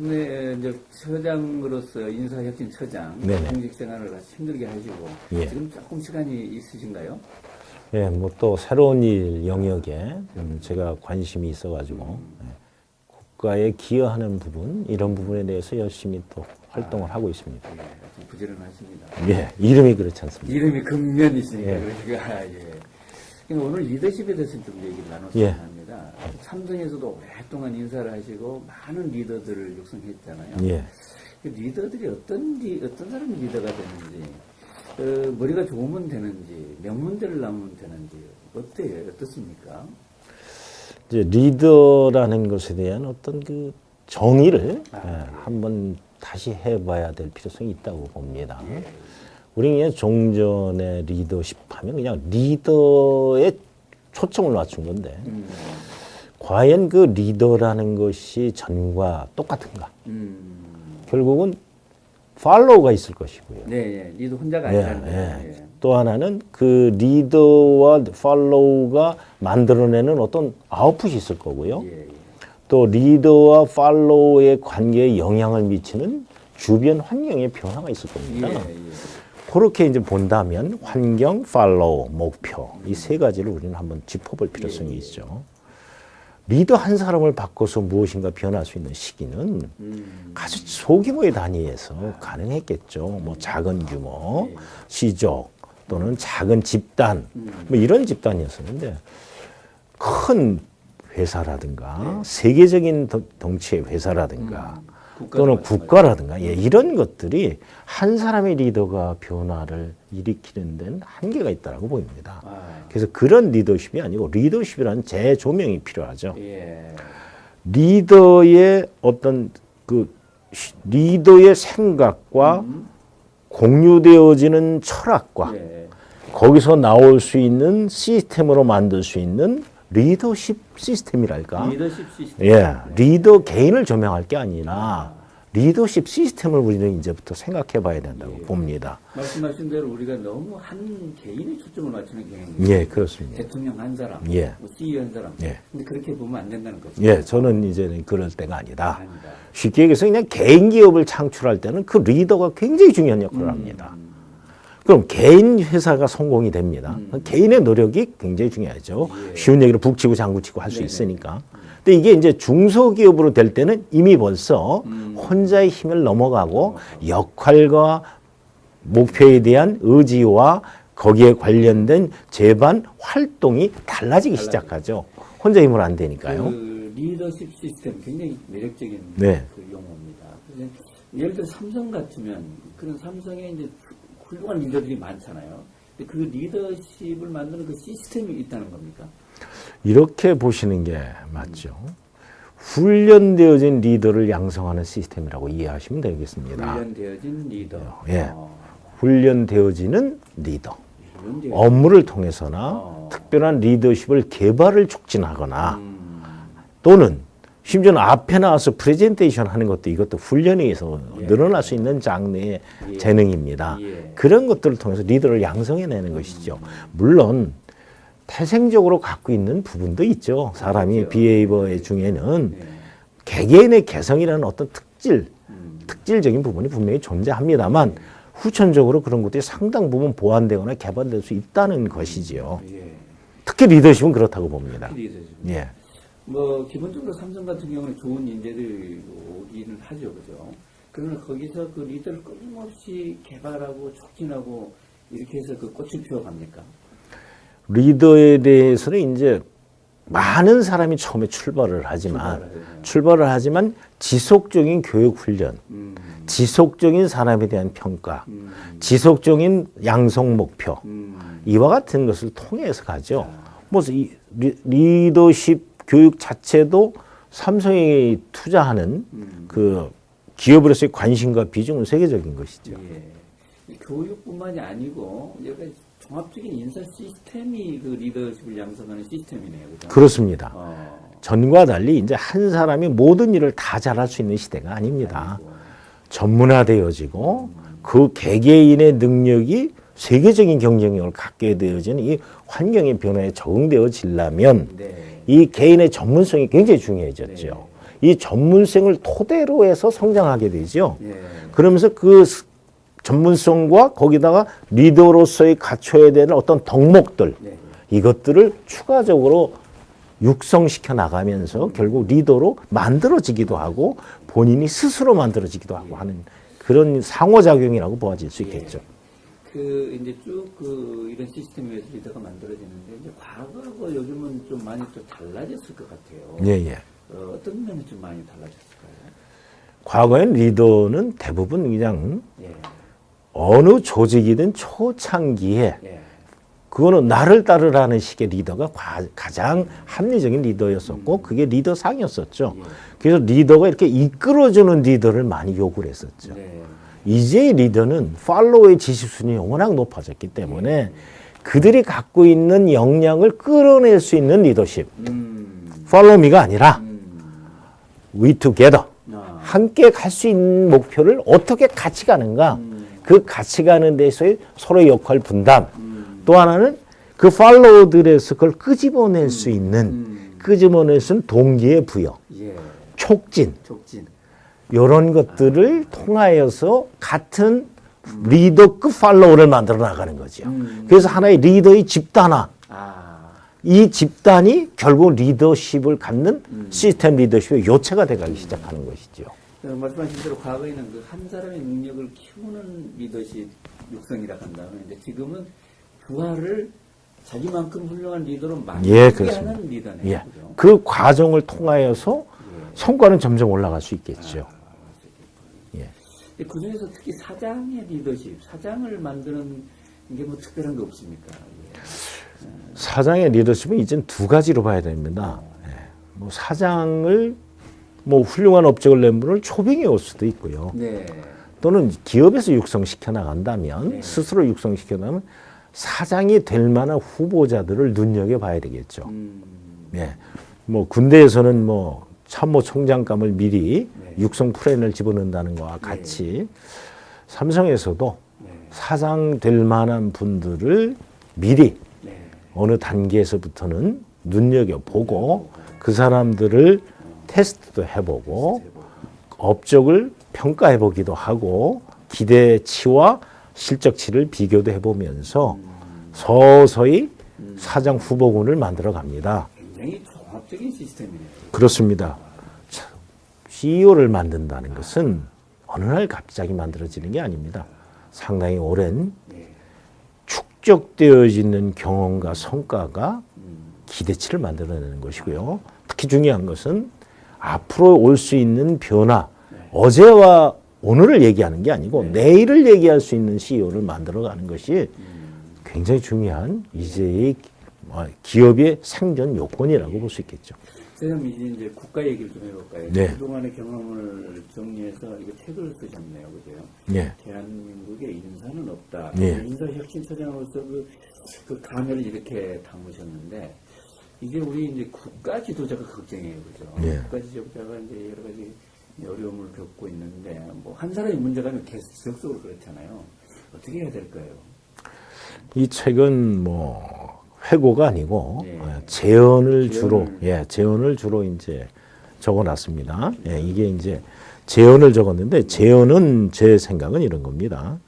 근데 이제 처장으로서 인사혁신처장 네네. 공직 생활을 같이 힘들게 하시고 예. 지금 조금 시간이 있으신가요? 예, 뭐 또 새로운 일 영역에 제가 관심이 있어가지고 예, 국가에 기여하는 부분 이런 부분에 대해서 열심히 또 활동을 하고 있습니다. 예, 좀 부지런하십니다. 예, 이름이 그렇지 않습니다. 이름이 금면이시니까 예. 그러니까 예. 그러니까 오늘 리더십에 대해서 좀 얘기를 나눴으면 예. 합니다. 삼성에서도 오랫동안 인사를 하시고 많은 리더들을 육성했잖아요. 예, 그 리더들이 어떤 사람이 리더가 되는지, 머리가 좋으면 되는지, 명문대를 나오면 되는지, 어때요? 어떻습니까? 이제 리더라는 것에 대한 어떤 그 정의를 한번 다시 해봐야 될 필요성이 있다고 봅니다. 우리 그냥 종전의 리더십 하면 그냥 리더에 초점을 맞춘 건데, 과연 그 리더라는 것이 전과 똑같은가? 결국은 팔로우가 있을 것이고요. 네, 예. 리더 혼자가 예, 아니라는 거예요. 예. 또 하나는 그 리더와 팔로우가 만들어내는 어떤 아웃풋이 있을 거고요. 예, 예. 또 리더와 팔로우의 관계에 영향을 미치는 주변 환경의 변화가 있을 겁니다. 예, 예. 그렇게 이제 본다면 환경, 팔로우, 목표 이 세 가지를 우리는 한번 짚어볼 필요성이 있죠. 리더 한 사람을 바꿔서 무엇인가 변할 수 있는 시기는 아주 소규모의 단위에서 가능했겠죠. 뭐 작은 규모, 시족 또는 작은 집단 뭐 이런 집단이었었는데 큰 회사라든가 세계적인 덩치의 회사라든가 또는 국가라든가 이런 것들이 한 사람의 리더가 변화를 일으키는 데는 한계가 있다고 보입니다. 그래서 그런 리더십이 아니고 리더십이라는 재조명이 필요하죠. 예. 리더의 어떤 그 리더의 생각과 공유되어지는 철학과 예. 거기서 나올 수 있는 시스템으로 만들 수 있는 리더십 시스템이랄까? 리더십 시스템. 예, 리더 개인을 조명할 게 아니라 리더십 시스템을 우리는 이제부터 생각해 봐야 된다고 봅니다. 말씀하신 대로 우리가 너무 한 개인에 초점을 맞추는 경향이 예, 그렇습니다. 대통령 한 사람, 예. 뭐 CEO 한 사람. 예. 근데 그렇게 보면 안 된다는 거죠. 예, 저는 이제는 그럴 때가 아니다. 아니다. 쉽게 얘기해서 그냥 개인 기업을 창출할 때는 그 리더가 굉장히 중요한 역할을 합니다. 그럼 개인 회사가 성공이 됩니다. 개인의 노력이 굉장히 중요하죠. 예. 쉬운 얘기로 북치고 장구치고 할 수 네네. 있으니까. 근데 이게 이제 중소기업으로 될 때는 이미 벌써 혼자의 힘을 넘어가고 역할과 목표에 대한 의지와 거기에 관련된 제반 활동이 달라지기 시작하죠. 혼자 힘으로 안 되니까요. 그 리더십 시스템 굉장히 매력적인 네. 그 용어입니다. 그래서 예를 들어 삼성 같으면 그런 삼성에 이제 훌륭한 리더들이 많잖아요. 근데 그 리더십을 만드는 그 시스템이 있다는 겁니까? 이렇게 보시는 게 맞죠. 훈련되어진 리더를 양성하는 시스템이라고 이해하시면 되겠습니다. 훈련되어진 리더. 예. 훈련되어지는 리더. 훈련되어진 업무를 통해서나 특별한 리더십을 개발을 촉진하거나 또는 심지어는 앞에 나와서 프레젠테이션 하는 것도 이것도 훈련에 의해서 늘어날 수 있는 장르의 재능입니다. 예. 그런 것들을 통해서 리더를 양성해내는 것이죠. 물론 태생적으로 갖고 있는 부분도 있죠. 사람이 그렇죠. 비헤이버 중에는 예. 개개인의 개성이라는 어떤 특질적인 부분이 분명히 존재합니다만 후천적으로 그런 것들이 상당 부분 보완되거나 개발될 수 있다는 것이지요. 예. 특히 리더십은 그렇다고 봅니다. 리더십. 예. 뭐 기본적으로 삼성 같은 경우는 좋은 인재들이 오기는 하죠, 그죠? 그러나 거기서 그 리더를 끊임없이 개발하고 촉진하고 이렇게 해서 그 꽃을 피워갑니까? 리더에 대해서는 이제 많은 사람이 처음에 출발을 하지만 지속적인 교육 훈련, 지속적인 사람에 대한 평가, 지속적인 양성 목표 이와 같은 것을 통해서 가죠. 뭐 이 리더십 교육 자체도 삼성이 투자하는 그 기업으로서의 관심과 비중은 세계적인 것이죠. 예. 교육뿐만이 아니고 여러 가지 종합적인 인사 시스템이 그 리더십을 양성하는 시스템이네요. 그죠? 그렇습니다. 전과 달리 이제 한 사람이 모든 일을 다 잘할 수 있는 시대가 아닙니다. 전문화되어지고 그 개개인의 능력이 세계적인 경쟁력을 갖게 되어지는 이 환경의 변화에 적응되어지려면 네. 이 개인의 전문성이 굉장히 중요해졌죠. 이 전문성을 토대로 해서 성장하게 되죠. 예. 그러면서 그 전문성과 거기다가 리더로서의 갖춰야 되는 어떤 덕목들, 네. 이것들을 추가적으로 육성시켜 나가면서 결국 리더로 만들어지기도 하고 본인이 스스로 만들어지기도 하고 하는 그런 상호작용이라고 보아질 수 있겠죠. 그 이제 쭉 그 이런 시스템에서 리더가 만들어지는데 이제 과거하고 요즘은 좀 많이 좀 달라졌을 것 같아요. 예, 예. 어떤 면이 좀 많이 달라졌을까요? 과거엔 리더는 대부분 그냥 예. 어느 조직이든 초창기에 예. 그거는 나를 따르라는 식의 리더가 가장 합리적인 리더였었고 그게 리더상이었었죠. 예. 그래서 리더가 이렇게 이끌어주는 리더를 많이 요구를 했었죠. 네. 이제의 리더는 팔로워의 지시순이 워낙 높아졌기 때문에 그들이 갖고 있는 역량을 끌어낼 수 있는 리더십. 팔로우 미가 아니라 we together. 아. 함께 갈 수 있는 목표를 어떻게 같이 가는가. 그 같이 가는 데서의 서로의 역할 분담. 또 하나는 그 팔로워들에서 그걸 끄집어낼 수 있는 끄집어낼 수 있는 동기의 부여. 예. 촉진. 촉진. 이런 것들을 통하여서 같은 리더급 팔로워를 만들어 나가는 거죠. 그래서 하나의 리더의 집단화. 아. 이 집단이 결국 리더십을 갖는 시스템 리더십의 요체가 돼가기 시작하는 것이죠. 말씀하신 대로 과거에는 그 한 사람의 능력을 키우는 리더십 육성이라 한다면 이제 지금은 부하를 자기만큼 훌륭한 리더로 예, 만들게 그렇습니다. 하는 리더네요. 예. 그죠? 그 과정을 통하여서 성과는 점점 올라갈 수 있겠죠. 예. 그 중에서 특히 사장의 리더십, 사장을 만드는 게 뭐 특별한 게 없습니까? 예. 사장의 리더십은 이젠 두 가지로 봐야 됩니다. 예. 뭐 사장을 뭐 훌륭한 업적을 낸 분을 초빙해 올 수도 있고요. 네. 또는 기업에서 육성시켜 나간다면 네. 스스로 육성시켜 나가면 사장이 될 만한 후보자들을 눈여겨봐야 되겠죠. 예. 뭐 군대에서는 뭐 참모 총장감을 미리 네. 육성 플랜을 집어넣는다는 것과 같이 삼성에서도 네. 사장 될 만한 분들을 미리 네. 어느 단계에서부터는 눈여겨보고 그 사람들을 테스트도 해보고 업적을 평가해보기도 하고 기대치와 실적치를 비교도 해보면서 서서히 사장 후보군을 만들어 갑니다. 굉장히 종합적인 시스템이네요. 그렇습니다. CEO를 만든다는 것은 어느 날 갑자기 만들어지는 게 아닙니다. 상당히 오랜 네. 축적되어지는 경험과 성과가 기대치를 만들어내는 것이고요. 특히 중요한 것은 앞으로 올 수 있는 변화, 어제와 오늘을 얘기하는 게 아니고 내일을 얘기할 수 있는 CEO를 만들어가는 것이 굉장히 중요한 이제의 기업의 생존 요건이라고 볼 수 있겠죠. 선생님 이제 국가 얘기를 좀 해볼까요? 네. 그동안의 경험을 정리해서 이거 책을 쓰셨네요, 그죠? 네. 대한민국의 인사는 없다. 네. 인사혁신처장으로서 그 강연을 이렇게 담으셨는데 이게 우리 이제 국가 지도자가 걱정이에요, 그죠? 네. 국가 지도자가 이제 여러 가지 어려움을 겪고 있는데 뭐 한 사람의 문제가 아니라 계속적으로 그렇잖아요. 어떻게 해야 될까요? 이 책은 뭐 회고가 아니고 네. 제언을 주로 이제 적어놨습니다. 예, 이게 이제 제언을 적었는데 제언은 제 생각은 이런 겁니다.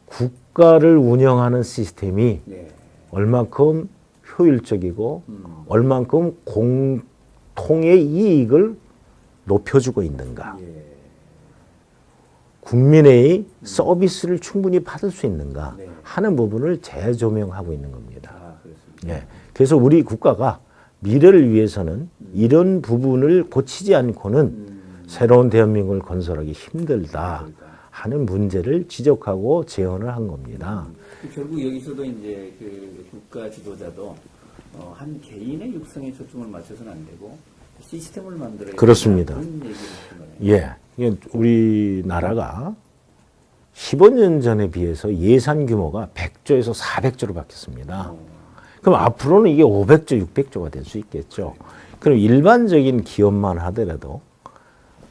국가를 운영하는 시스템이 네. 얼만큼 효율적이고 얼만큼 공통의 이익을 높여주고 있는가. 예. 국민의 서비스를 충분히 받을 수 있는가 네. 하는 부분을 재조명하고 있는 겁니다. 아, 그렇습니다. 예. 그래서 우리 국가가 미래를 위해서는 이런 부분을 고치지 않고는 새로운 대한민국을 건설하기 힘들다 하는 문제를 지적하고 제언을 한 겁니다. 결국 여기서도 이제 그 국가 지도자도 한 개인의 육성에 초점을 맞춰서는 안 되고 시스템을 만들어야 그렇습니다. 된다. 그런 얘기를 하신 거네요. 예. 이게 우리나라가 15년 전에 비해서 예산 규모가 100조에서 400조로 바뀌었습니다. 그럼 앞으로는 이게 500조, 600조가 될 수 있겠죠. 그럼 일반적인 기업만 하더라도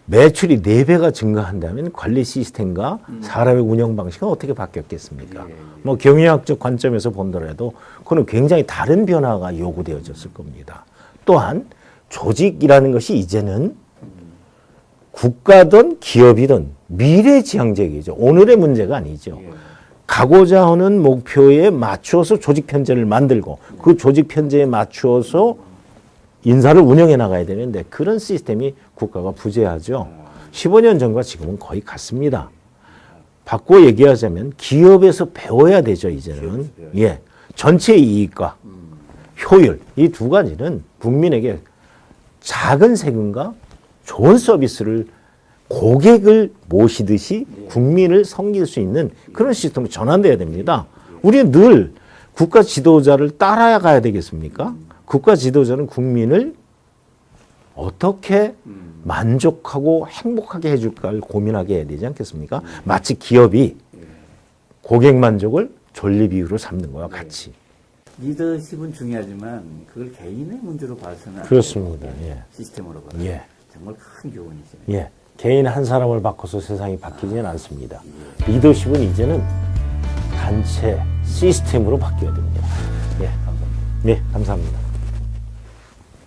매출이 4배가 증가한다면 관리 시스템과 사람의 운영 방식은 어떻게 바뀌었겠습니까? 뭐 경영학적 관점에서 본더라도 그건 굉장히 다른 변화가 요구되어졌을 겁니다. 또한 조직이라는 것이 이제는 국가든 기업이든 미래지향적이죠. 오늘의 문제가 아니죠. 예. 가고자 하는 목표에 맞추어서 조직 편제를 만들고 그 조직 편제에 맞추어서 인사를 운영해 나가야 되는데 그런 시스템이 국가가 부재하죠. 15년 전과 지금은 거의 같습니다. 바꿔 얘기하자면 기업에서 배워야 되죠, 이제는. 예. 전체 이익과 효율, 이 두 가지는 국민에게 작은 세금과 좋은 서비스를 고객을 모시듯이 국민을 섬길 수 있는 그런 시스템으로 전환돼야 됩니다. 우리는 늘 국가 지도자를 따라가야 되겠습니까? 국가 지도자는 국민을 어떻게 만족하고 행복하게 해줄까를 고민하게 해야 되지 않겠습니까? 마치 기업이 고객 만족을 존립이유로 삼는 거와 같이. 리더십은 중요하지만 그걸 개인의 문제로 봐서는 안 그렇습니다. 돼요. 예. 시스템으로 봐서 예. 정말 큰 교훈이죠. 예. 개인 한 사람을 바꿔서 세상이 바뀌지는 않습니다. 리더십은 이제는 단체 시스템으로 바뀌어야 됩니다. 예. 감사합니다. 네, 감사합니다.